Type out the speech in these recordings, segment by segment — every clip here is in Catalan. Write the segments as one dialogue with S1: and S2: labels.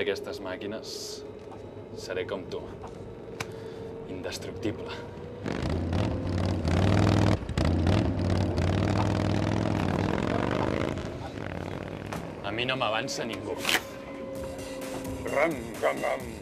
S1: d'aquestes màquines, seré com tu, indestructible. A mi no m'avança ningú. Ram, ram, ram.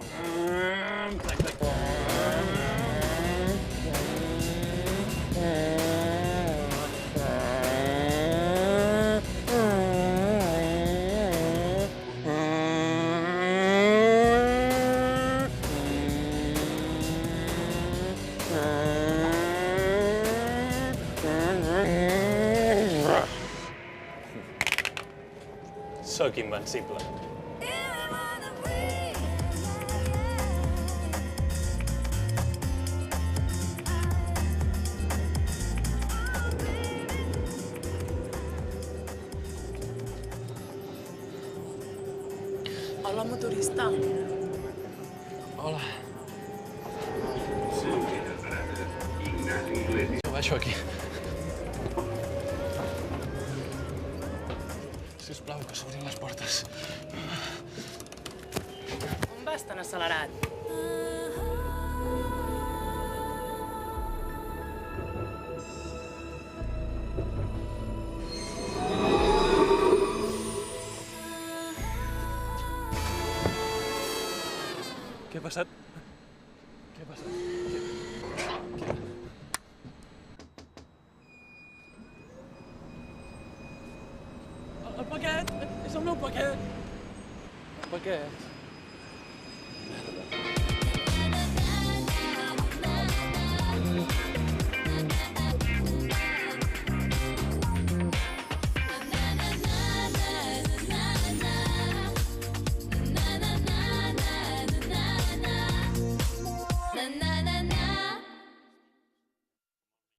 S1: Sóc invencible.
S2: Hola, motorista.
S1: Hola. Jo baixo aquí. Sisplau, que s'obrin les portes.
S2: On vas tan accelerat?
S1: Què ha passat? Què ha passat? El paquet! És el meu paquet! El paquet!